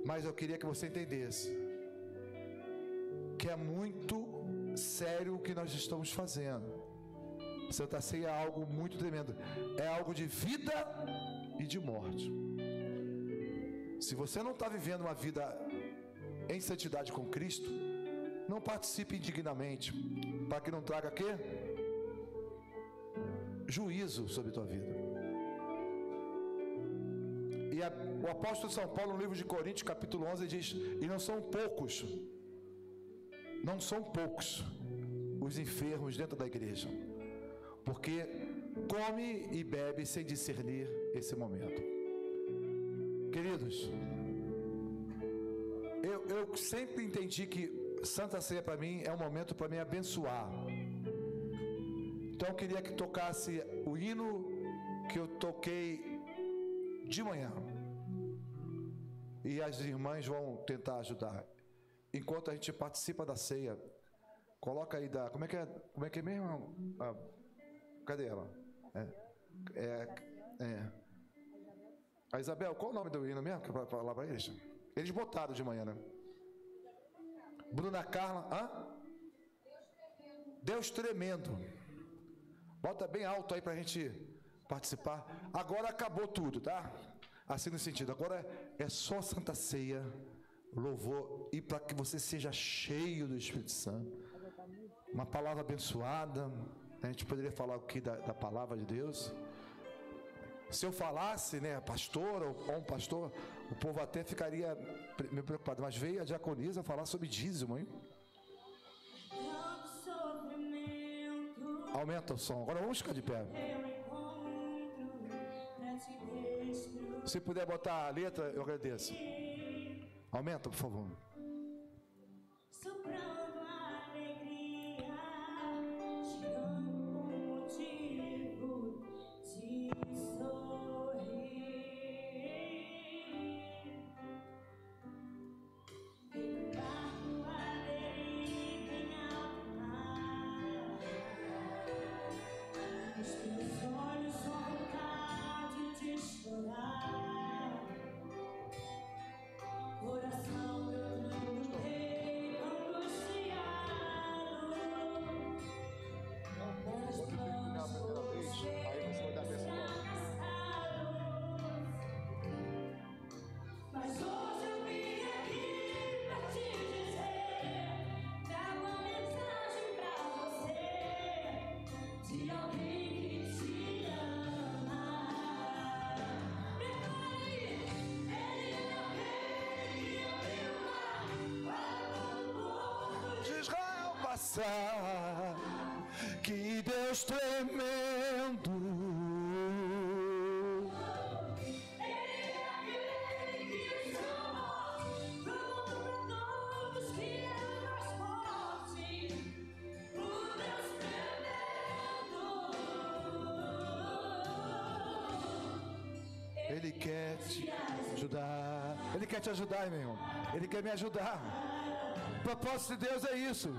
mas eu queria que você entendesse que é muito sério o que nós estamos fazendo. Santa Ceia é algo muito tremendo. É algo de vida e de morte. Se você não está vivendo uma vida em santidade com Cristo, não participe indignamente, para que não traga quê? Juízo sobre a tua vida. E o apóstolo São Paulo, no livro de Coríntios, capítulo 11, diz: e não são poucos os enfermos dentro da igreja, porque come e bebe sem discernir esse momento. Queridos, eu sempre entendi que Santa Ceia para mim é um momento para me abençoar. Então eu queria que tocasse o hino que eu toquei de manhã. E as irmãs vão tentar ajudar. Enquanto a gente participa da ceia, coloca aí da... Como é que é mesmo? Cadê ela? A Isabel, qual o nome do hino mesmo? Que eu falar para eles? Eles botaram de manhã, né? Bruna Carla, Deus tremendo. Bota bem alto aí para a gente participar. Agora acabou tudo, tá? Assim no sentido, agora é só Santa Ceia, louvor, e para que você seja cheio do Espírito Santo. Uma palavra abençoada. A gente poderia falar o que da palavra de Deus. Se eu falasse, né, pastor ou um pastor, o povo até ficaria meio preocupado. Mas veio a diaconisa falar sobre dízimo, hein? Aumenta o som. Agora vamos ficar de pé. Se puder botar a letra, eu agradeço. Aumenta, por favor. Que Deus tremendo, Ele é aquele que salva, todos que é mais forte, o Deus tremendo. Ele quer te ajudar, Ele quer te ajudar, meu irmão. Ele quer me ajudar. O propósito de Deus é isso.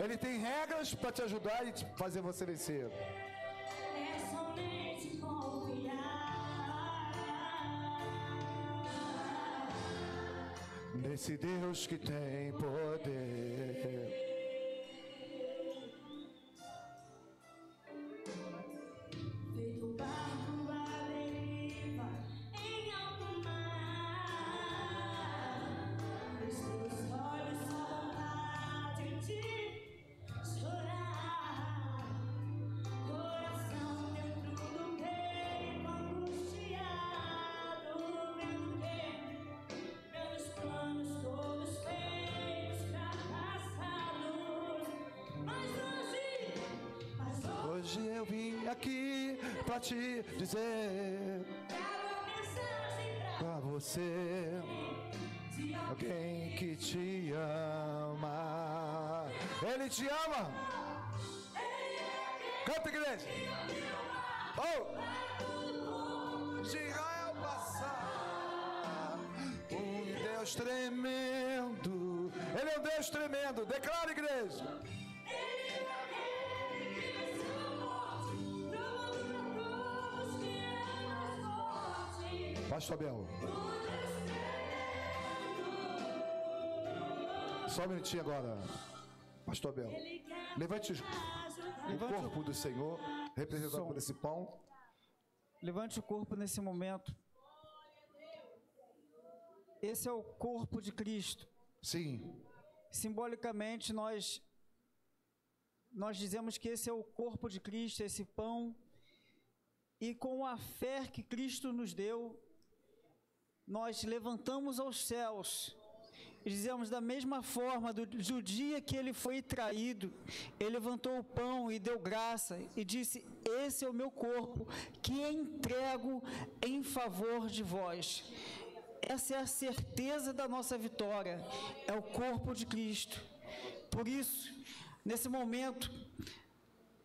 Ele tem regras para te ajudar e te fazer você vencer. É somente confiar nesse Deus que tem poder. Hoje eu vim aqui pra te dizer, pra você, alguém que te ama. Ele te ama. Canta, igreja. De Israel passar, Deus tremendo. Ele é um Deus tremendo. Declara, igreja. Pastor Abel. Só um minutinho agora. Pastor Abel. Levante os... o corpo do Senhor, representado por esse pão. Levante o corpo nesse momento. Esse é o corpo de Cristo. Sim. Simbolicamente, nós dizemos que esse é o corpo de Cristo, esse pão. E com a fé que Cristo nos deu, nós levantamos aos céus e dizemos da mesma forma, do dia que ele foi traído, ele levantou o pão e deu graça e disse: esse é o meu corpo que entrego em favor de vós. Essa é a certeza da nossa vitória, é o corpo de Cristo. Por isso, nesse momento,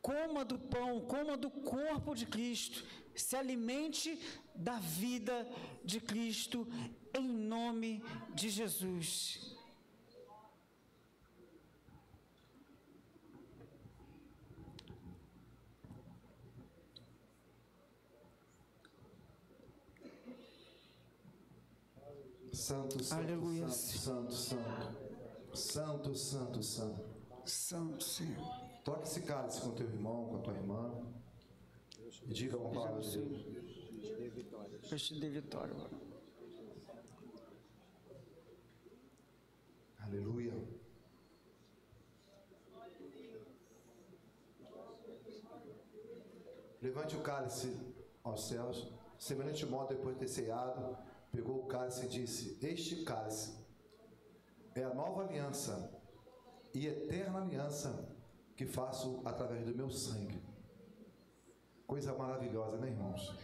coma do pão, coma do corpo de Cristo, se alimente da vida de Cristo, em nome de Jesus. Santo, santo, Aleluia. santo, santo, santo, santo, santo. Santo Senhor. Toque esse cálice com teu irmão, com a tua irmã, e diga uma palavra de Deus. Eu te dê vitória. Aleluia. Levante o cálice aos céus. Semelhante modo, depois de ter ceado, pegou o cálice e disse: este cálice é a nova aliança e eterna aliança que faço através do meu sangue. Coisa maravilhosa, né, irmãos?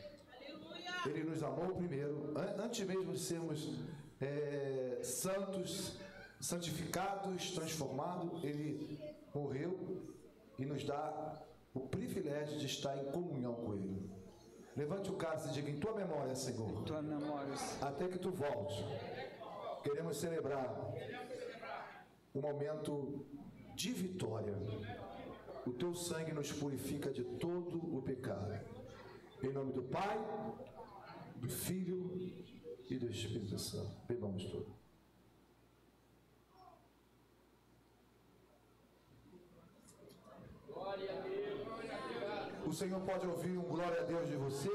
Ele nos amou primeiro, antes mesmo de sermos santos, santificados, transformados. Ele morreu e nos dá o privilégio de estar em comunhão com Ele. Levante o cálice e diga: em tua memória, Senhor, Tua memória. até que tu volte, queremos celebrar um momento de vitória. O teu sangue nos purifica de todo o pecado. Em nome do Pai, do Filho e do Espírito Santo. Bebamos tudo. O Senhor pode ouvir um glória a Deus de você?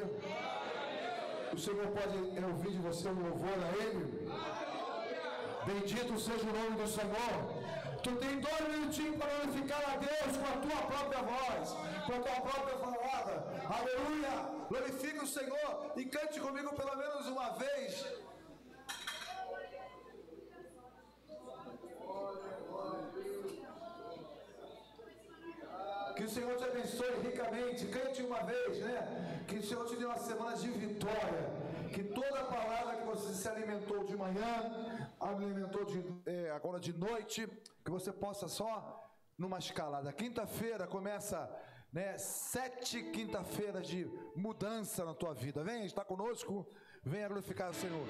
O Senhor pode ouvir de você um louvor a Ele? Bendito seja o nome do Senhor. Tu tem 2 minutinhos para glorificar a Deus com a tua própria voz, com a tua própria palavra. Aleluia! Glorifique o Senhor e cante comigo pelo menos uma vez. Que o Senhor te abençoe ricamente. Cante uma vez, né? Que o Senhor te dê uma semana de vitória. Que toda a palavra que você se alimentou de manhã, alimentou agora de noite, que você possa só numa escalada. Quinta-feira começa, 7 quinta-feiras de mudança na tua vida. Venha estar conosco, venha glorificar o Senhor.